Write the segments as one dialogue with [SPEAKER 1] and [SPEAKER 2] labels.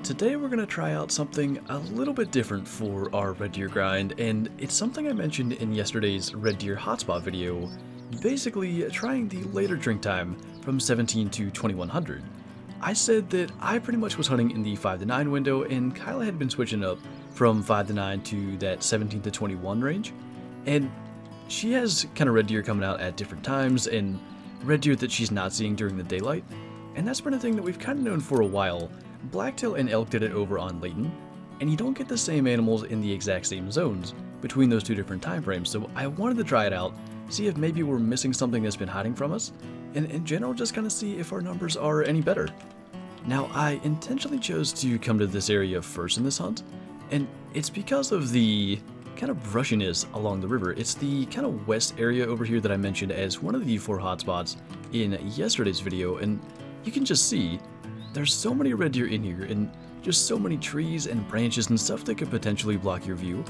[SPEAKER 1] Today we're going to try out something a little bit different for our red deer grind, and it's something I mentioned in yesterday's red deer hotspot video, basically trying the later drink time from 17 to 2100. I said that I pretty much was hunting in the 5 to 9 window, and Kyla had been switching up from 5 to 9 to that 17 to 21 range, and she has kind of red deer coming out at different times, and red deer that she's not seeing during the daylight, and that's been a thing that we've kind of known for a while. Blacktail and elk did it over on Layton, and you don't get the same animals in the exact same zones between those two different time frames, so I wanted to try it out, see if maybe we're missing something that's been hiding from us, and in general just kind of see if our numbers are any better. Now, I intentionally chose to come to this area first in this hunt, and it's because of the kind of brushiness along the river. It's the kind of west area over here that I mentioned as one of the 4 hotspots in yesterday's video, and you can just see there's so many red deer in here, and just so many trees and branches and stuff that could potentially block your view,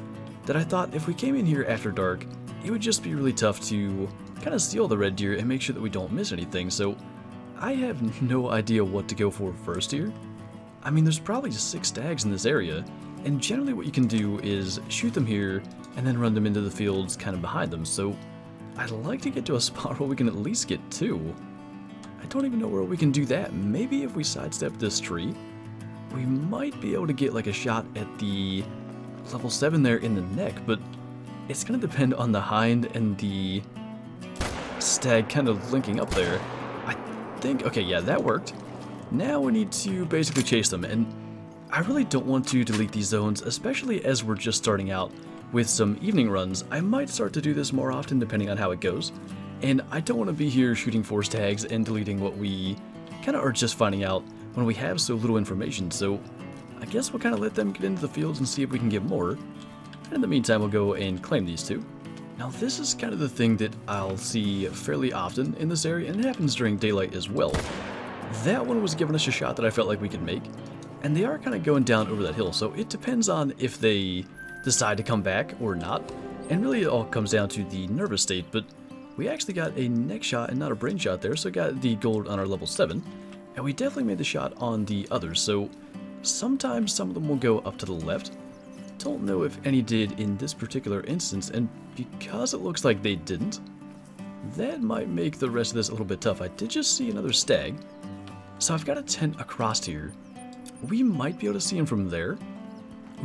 [SPEAKER 1] that I thought if we came in here after dark, it would just be really tough to kind of see all the red deer and make sure that we don't miss anything. So I have no idea what to go for first here. I mean, there's probably 6 stags in this area, and generally what you can do is shoot them here and then run them into the fields kind of behind them. So I'd like to get to a spot where we can at least get 2. I don't even know where we can do that. Maybe if we sidestep this tree, we might be able to get like a shot at the level 7 there in the neck, but it's going to depend on the hind and the stag kind of linking up there. I think, okay, yeah, that worked. Now we need to basically chase them, and I really don't want to delete these zones, especially as we're just starting out with some evening runs. I might start to do this more often depending on how it goes. And I don't want to be here shooting 4 stags and deleting what we kind of are just finding out when we have so little information, so I guess we'll kind of let them get into the fields and see if we can get more. And in the meantime, we'll go and claim these 2. Now this is kind of the thing that I'll see fairly often in this area, and it happens during daylight as well. That one was giving us a shot that I felt like we could make, and they are kind of going down over that hill, so it depends on if they decide to come back or not, and really it all comes down to the nervous state, but we actually got a neck shot and not a brain shot there, so got the gold on our level 7, and we definitely made the shot on the others, so sometimes some of them will go up to the left. Don't know if any did in this particular instance, and because it looks like they didn't, that might make the rest of this a little bit tough. I did just see another stag, so I've got a tent across here. We might be able to see him from there.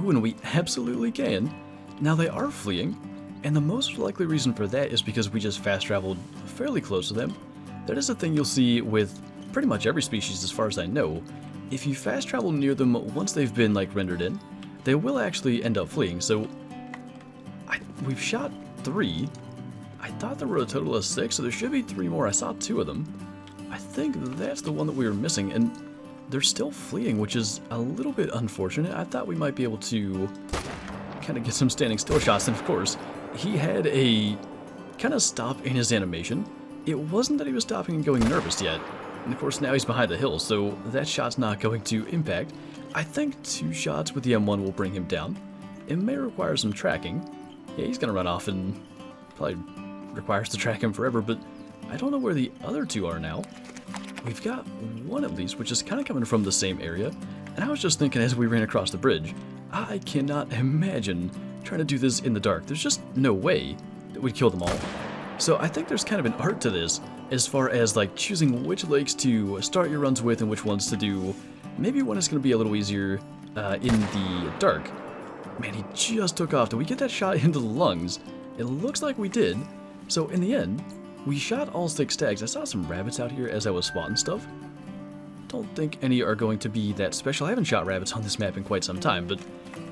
[SPEAKER 1] Ooh, and we absolutely can. Now they are fleeing, and the most likely reason for that is because we just fast traveled fairly close to them. That is a thing you'll see with pretty much every species as far as I know. If you fast travel near them once they've been like rendered in, they will actually end up fleeing. So we've shot 3. I thought there were a total of 6, so there should be 3 more. I saw 2 of them. I think that's the one that we were missing, and they're still fleeing, which is a little bit unfortunate. I thought we might be able to kind of get some standing still shots, and of course he had a kind of stop in his animation. It wasn't that he was stopping and going nervous yet, and of course now he's behind the hill, so that shot's not going to impact. I think 2 shots with the M1 will bring him down. It may require some tracking. Yeah, he's gonna run off and probably requires to track him forever, but I don't know where the other 2 are now. We've got 1 at least, which is kind of coming from the same area, and I was just thinking as we ran across the bridge, I cannot imagine trying to do this in the dark. There's just no way that we'd kill them all. So I think there's kind of an art to this as far as like choosing which lakes to start your runs with and which ones to do. Maybe one is going to be a little easier in the dark. Man, he just took off. Did we get that shot into the lungs? It looks like we did. So in the end, we shot all 6 stags. I saw some rabbits out here as I was spotting stuff. Don't think any are going to be that special. I haven't shot rabbits on this map in quite some time, but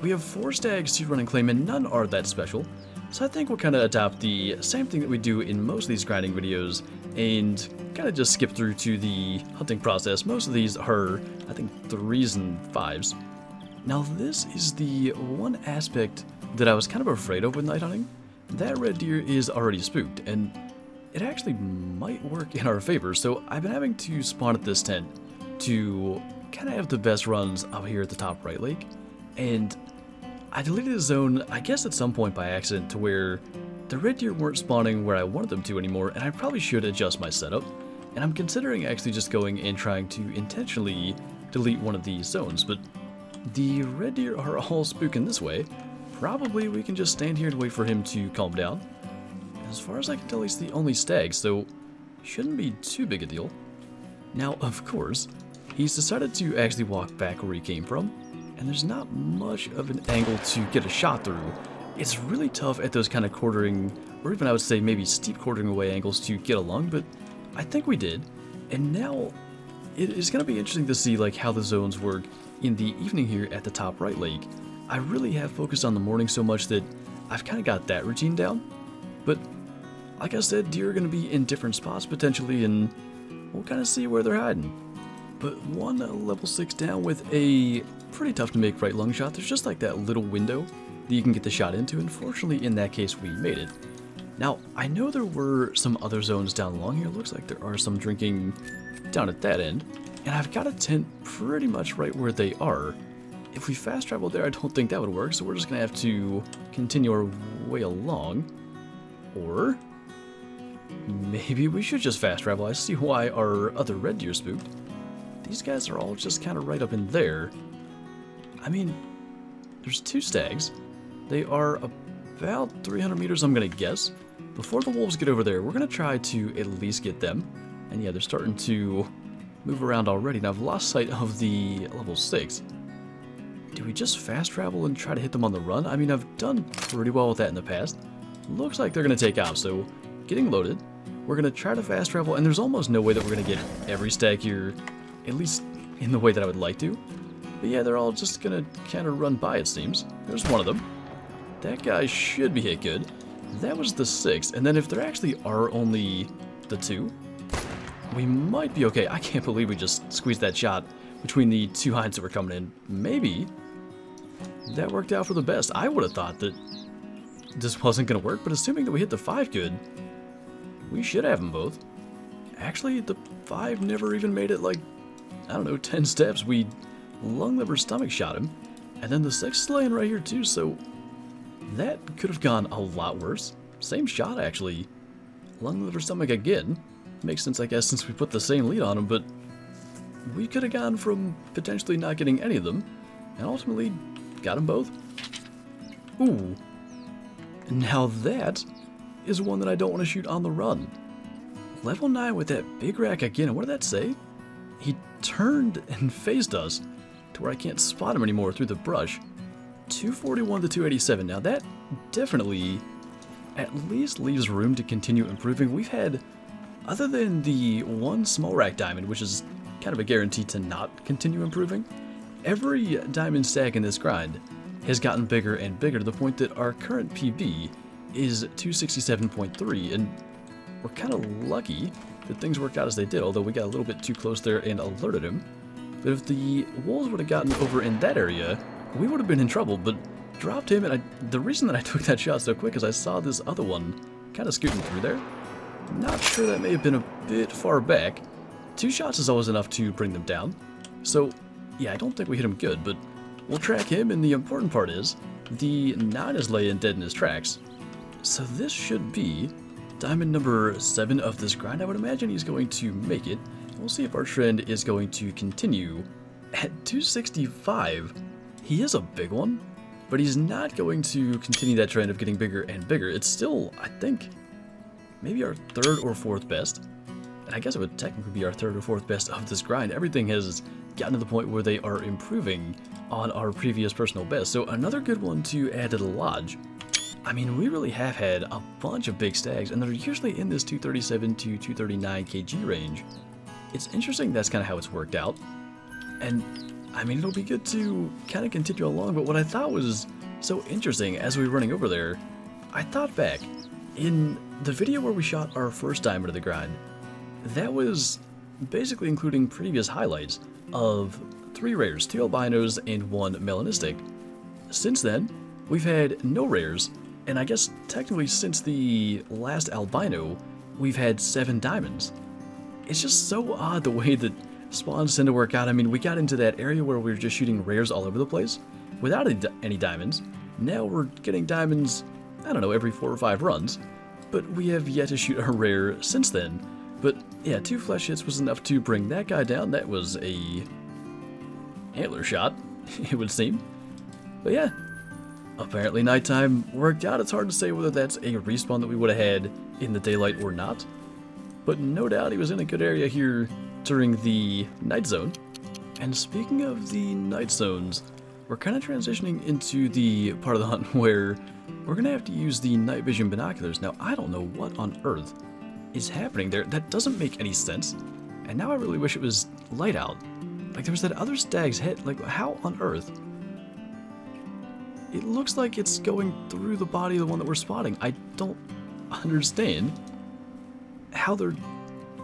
[SPEAKER 1] we have 4 stags to run and claim, and none are that special. So I think we'll kind of adopt the same thing that we do in most of these grinding videos, and kind of just skip through to the hunting process. Most of these are, I think, 3s and 5s. Now this is the one aspect that I was kind of afraid of with night hunting. That red deer is already spooked, and it actually might work in our favor. So I've been having to spawn at this tent to kind of have the best runs up here at the top right lake, and I deleted a zone, I guess at some point by accident, to where the red deer weren't spawning where I wanted them to anymore, and I probably should adjust my setup. And I'm considering actually just going and trying to intentionally delete one of these zones, but The red deer are all spooking this way. Probably we can just stand here and wait for him to calm down. As far as I can tell, he's the only stag, so shouldn't be too big a deal. Now, of course, he's decided to actually walk back where he came from, and there's not much of an angle to get a shot through. It's really tough at those kind of quartering, or even I would say maybe steep quartering away angles to get along, but I think we did. And now it is going to be interesting to see like how the zones work in the evening here at the top right leg. I really have focused on the morning so much that I've kind of got that routine down. But like I said, deer are going to be in different spots potentially, and we'll kind of see where they're hiding. But one level 6 down with a pretty tough to make right lung shot. There's just like that little window that you can get the shot into. Unfortunately, in that case, we made it. Now, I know there were some other zones down along here. Looks like there are some drinking down at that end. And I've got a tent pretty much right where they are. If we fast travel there, I don't think that would work, so we're just going to have to continue our way along. Or maybe we should just fast travel. I see why our other red deer spooked. These guys are all just kind of right up in there. I mean, there's 2 stags. They are about 300 meters, I'm going to guess. Before the wolves get over there, we're going to try to at least get them. And yeah, they're starting to move around already. Now I've lost sight of the level 6. Do we just fast travel and try to hit them on the run? I mean, I've done pretty well with that in the past. Looks like they're going to take off, so getting loaded. We're going to try to fast travel, and there's almost no way that we're going to get every stag here, at least in the way that I would like to. But yeah, they're all just going to kind of run by, it seems. There's one of them. That guy should be hit good. That was the 6th, and then if there actually are only the 2, we might be okay. I can't believe we just squeezed that shot between the 2 hides that were coming in. Maybe that worked out for the best. I would have thought that this wasn't going to work, but assuming that we hit the 5 good, we should have them both. Actually, the 5 never even made it, like, I don't know, 10 steps. We lung, liver, stomach shot him, and then the 6th is laying right here too, so that could have gone a lot worse. Same shot, actually. Lung, liver, stomach again. Makes sense, I guess, since we put the same lead on him, but we could have gone from potentially not getting any of them, and ultimately got them both. Ooh. Now that is one that I don't want to shoot on the run. Level 9 with that big rack again, and what did that say? He turned and faced us to where I can't spot him anymore through the brush. 241 to 287. Now that definitely at least leaves room to continue improving. We've had, other than the one small rack diamond, which is kind of a guarantee to not continue improving, every diamond stag in this grind has gotten bigger and bigger to the point that our current PB is 267.3, and we're kind of lucky that things worked out as they did, although we got a little bit too close there and alerted him. But if the wolves would have gotten over in that area, we would have been in trouble, but dropped him, and the reason that I took that shot so quick is I saw this other one kind of scooting through there. Not sure, that may have been a bit far back. 2 shots is always enough to bring them down. So, yeah, I don't think we hit him good, but we'll track him, and the important part is the 9 is laying dead in his tracks. So this should be diamond number 7 of this grind. I would imagine he's going to make it. We'll see if our trend is going to continue. At 265, he is a big one, but he's not going to continue that trend of getting bigger and bigger. It's still, I think, maybe our 3rd or 4th best. And I guess it would technically be our 3rd or 4th best of this grind. Everything has gotten to the point where they are improving on our previous personal best. So another good one to add to the lodge. I mean, we really have had a bunch of big stags, and they're usually in this 237 to 239 kg range. It's interesting that's kind of how it's worked out. And I mean, it'll be good to kind of continue along, but what I thought was so interesting as we were running over there, I thought back, in the video where we shot our first diamond of the grind, that was basically including previous highlights of 3 rares, 2 albinos, and 1 melanistic. Since then, we've had no rares, and I guess technically since the last albino, we've had 7 diamonds. It's just so odd the way that spawns tend to work out. I mean, we got into that area where we were just shooting rares all over the place without any diamonds. Now we're getting diamonds, I don't know, every 4 or 5 runs, but we have yet to shoot a rare since then. But yeah, 2 flesh hits was enough to bring that guy down. That was a antler shot. it would seem. But yeah, apparently nighttime worked out. It's hard to say whether that's a respawn that we would have had in the daylight or not. But no doubt he was in a good area here during the night zone. And speaking of the night zones, we're kind of transitioning into the part of the hunt where we're going to have to use the night vision binoculars. Now, I don't know what on earth is happening there. That doesn't make any sense. And now I really wish it was light out. Like, there was that other stag's head. Like, how on earth? It looks like it's going through the body of the one that we're spotting. I don't understand how they're...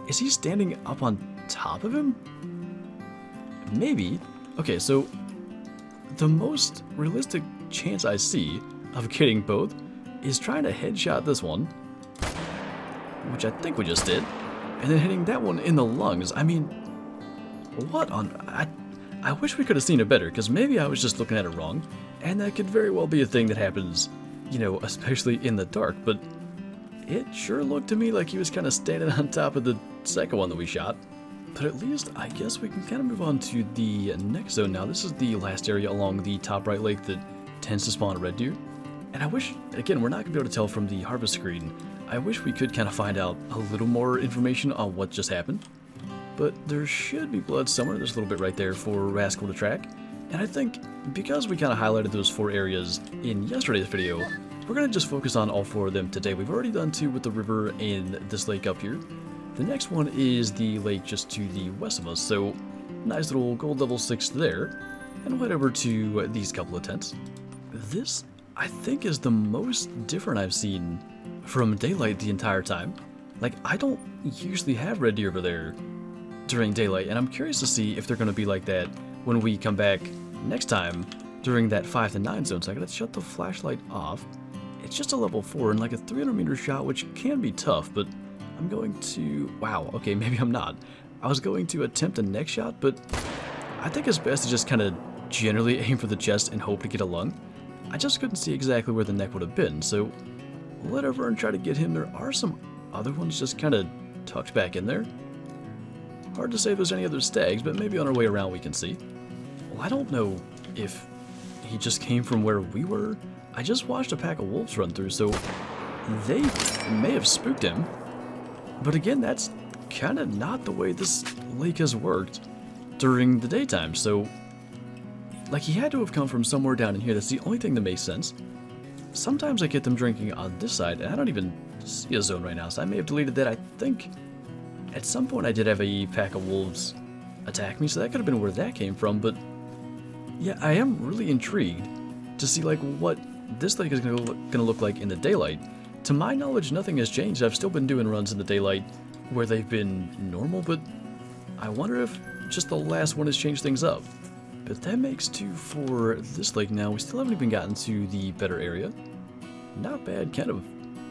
[SPEAKER 1] Is he standing up on top of him? Maybe. Okay, so the most realistic chance I see of getting both is trying to headshot this one, which I think we just did, and then hitting that one in the lungs. I mean, what on... I wish we could have seen it better, because maybe I was just looking at it wrong, and that could very well be a thing that happens, you know, especially in the dark, but it sure looked to me like he was kind of standing on top of the second one that we shot. But at least, I guess we can kind of move on to the next zone now. This is the last area along the top right lake that tends to spawn a red deer. And I wish, again, we're not going to be able to tell from the harvest screen. I wish we could kind of find out a little more information on what just happened. But there should be blood somewhere. There's a little bit right there for Rascal to track. And I think because we kind of highlighted those 4 areas in yesterday's video, we're going to just focus on all 4 of them today. We've already done 2 with the river and this lake up here. The next one is the lake just to the west of us, so nice little gold level 6 there. And we'll head over to these couple of tents. This, I think, is the most different I've seen from daylight the entire time. Like, I don't usually have red deer over there during daylight, and I'm curious to see if they're going to be like that when we come back next time during that 5 to 9 zone. So I gotta shut the flashlight off. It's just a level 4 and like a 300 meter shot, which can be tough, but I'm going to... Wow, okay, maybe I'm not. I was going to attempt a neck shot, but I think it's best to just kind of generally aim for the chest and hope to get a lung. I just couldn't see exactly where the neck would have been, so we'll head over and try to get him. There are some other ones just kind of tucked back in there. Hard to say if there's any other stags, but maybe on our way around we can see. Well, I don't know if he just came from where we were. I just watched a pack of wolves run through, so they may have spooked him. But again, that's kind of not the way this lake has worked during the daytime, so like he had to have come from somewhere down in here. That's the only thing that makes sense. Sometimes I get them drinking on this side, and I don't even see a zone right now, so I may have deleted that. I think at some point I did have a pack of wolves attack me, so that could have been where that came from, but yeah, I am really intrigued to see like what this lake is going to look like in the daylight. To my knowledge, nothing has changed. I've still been doing runs in the daylight where they've been normal, but I wonder if just the last one has changed things up. But that makes 2 for this lake now. We still haven't even gotten to the better area. Not bad, kind of,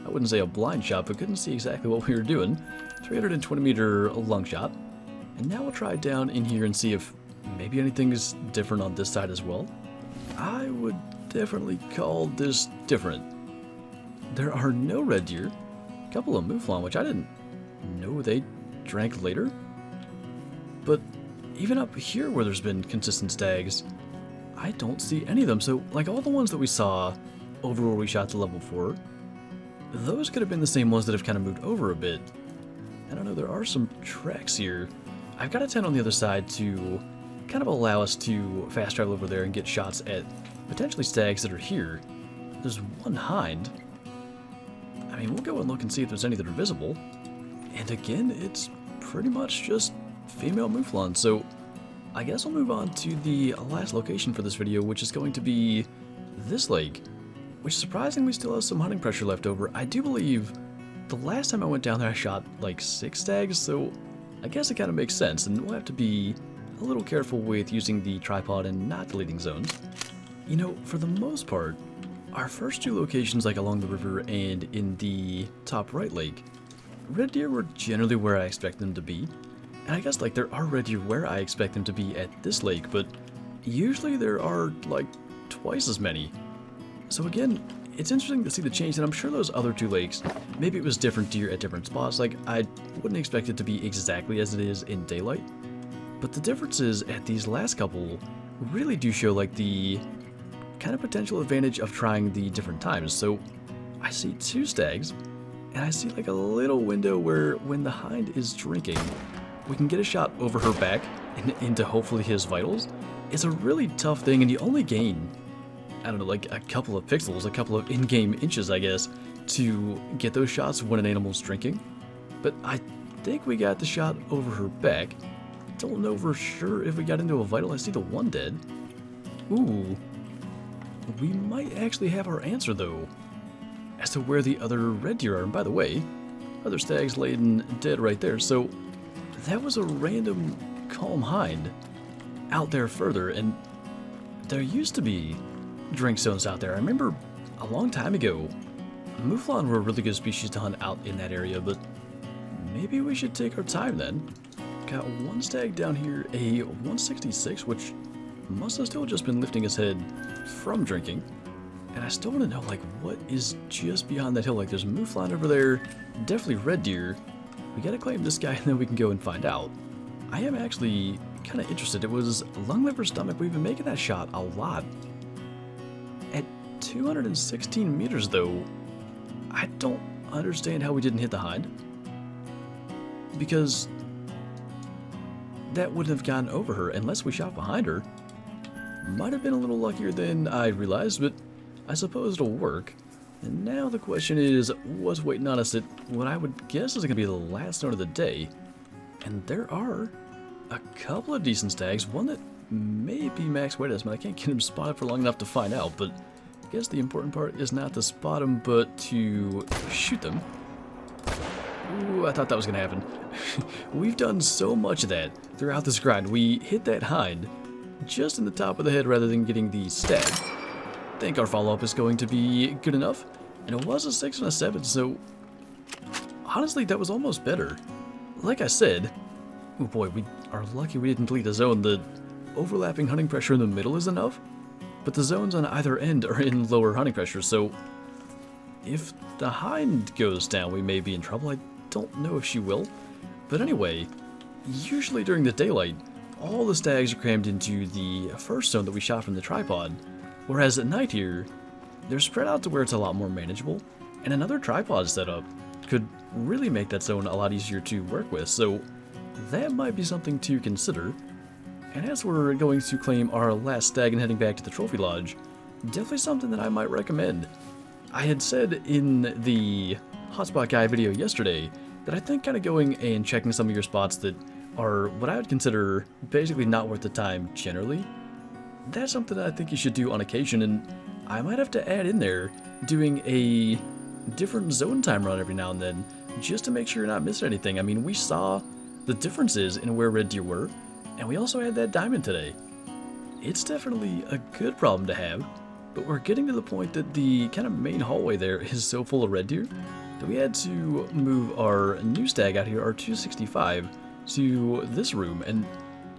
[SPEAKER 1] I wouldn't say a blind shot, but couldn't see exactly what we were doing. 320 meter lung shot. And now we'll try down in here and see if maybe anything is different on this side as well. I would definitely call this different. There are no red deer. A couple of mouflon, which I didn't know they drank later. But even up here where there's been consistent stags, I don't see any of them. So like all the ones that we saw over where we shot to level 4, those could have been the same ones that have kind of moved over a bit. I don't know, there are some tracks here. I've got a tent on the other side to kind of allow us to fast travel over there and get shots at potentially stags that are here. There's one hind. I mean, we'll go and look and see if there's any that are visible. And again, it's pretty much just female mouflon. So I guess we'll move on to the last location for this video, which is going to be this lake, which surprisingly still has some hunting pressure left over. I do believe the last time I went down there, I shot like 6 stags, so I guess it kind of makes sense, and we'll have to be a little careful with using the tripod and not deleting zones. You know, for the most part, our first 2 locations, like along the river and in the top right lake, red deer were generally where I expect them to be. And I guess like there are red deer where I expect them to be at this lake, but usually there are like twice as many. So again, it's interesting to see the change, and I'm sure those other 2 lakes, maybe it was different deer at different spots. Like I wouldn't expect it to be exactly as it is in daylight. But the difference is at these last couple, really do show like the kind of potential advantage of trying the different times. So I see 2 stags, and I see like a little window where when the hind is drinking, we can get a shot over her back and into hopefully his vitals. It's a really tough thing, and you only gain, I don't know, like a couple of pixels, a couple of in-game inches, I guess, to get those shots when an animal's drinking. But I think we got the shot over her back. Don't know for sure if we got into a vital. I see the one dead. Ooh. We might actually have our answer, though, as to where the other red deer are. And by the way, other stags laden dead right there. So that was a random calm hind out there further. And there used to be drink zones out there. I remember a long time ago, mouflon were a really good species to hunt out in that area, but maybe we should take our time then. Got one stag down here, a 166, which must have still just been lifting his head from drinking. And I still want to know, like, what is just beyond that hill? Like, there's mouflon over there, definitely red deer. We gotta claim this guy, and then we can go and find out. I am actually kind of interested. It was lung, liver, stomach. We've been making that shot a lot. At 216 meters, though, I don't understand how we didn't hit the hind. Because that wouldn't have gone over her unless we shot behind her. Might have been a little luckier than I realized, but I suppose it'll work. And now the question is, what's waiting on us at what I would guess is going to be the last zone of the day? And there are a couple of decent stags, one that may be max weight estimate. I can't get him spotted for long enough to find out, but I guess the important part is not to spot them, but to shoot them. Ooh, I thought that was going to happen. We've done so much of that throughout this grind. We hit that hind just in the top of the head rather than getting the stag. I think our follow-up is going to be good enough. And it was a 6 and a 7, so honestly, that was almost better. Like I said, oh boy, we are lucky we didn't delete the zone. The overlapping hunting pressure in the middle is enough, but the zones on either end are in lower hunting pressure, so if the hind goes down, we may be in trouble. I don't know if she will. But anyway, usually during the daylight, all the stags are crammed into the first zone that we shot from the tripod, whereas at night here, they're spread out to where it's a lot more manageable, and another tripod setup could really make that zone a lot easier to work with, so that might be something to consider. And as we're going to claim our last stag and heading back to the trophy lodge, definitely something that I might recommend. I had said in the hotspot guy video yesterday that I think kind of going and checking some of your spots that are what I would consider basically not worth the time generally, that's something that I think you should do on occasion, and I might have to add in there doing a different zone time run every now and then just to make sure you're not missing anything. I mean, we saw the differences in where red deer were, and we also had that diamond today. It's definitely a good problem to have, but we're getting to the point that the kind of main hallway there is so full of red deer that we had to move our new stag out here, our 265, to this room. And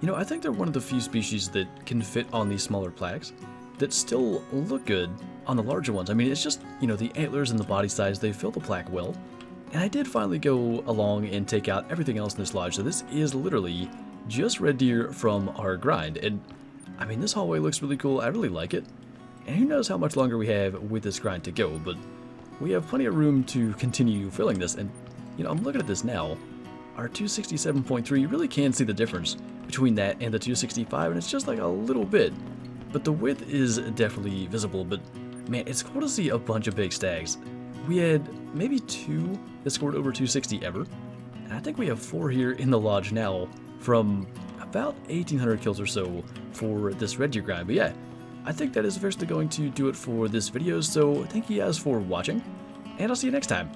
[SPEAKER 1] you know, I think they're one of the few species that can fit on these smaller plaques that still look good on the larger ones. I mean, it's just, you know, the antlers and the body size, they fill the plaque well. And I did finally go along and take out everything else in this lodge, so this is literally just red deer from our grind. And I mean, this hallway looks really cool. I really like it. And who knows how much longer we have with this grind to go, but we have plenty of room to continue filling this. And, you know, I'm looking at this now. Our 267.3, you really can see the difference between that and the 265, and it's just like a little bit. But the width is definitely visible, but man, it's cool to see a bunch of big stags. We had maybe 2 that scored over 260 ever, and I think we have 4 here in the lodge now from about 1,800 kills or so for this red deer grind. But yeah, I think that is officially going to do it for this video, so thank you guys for watching, and I'll see you next time.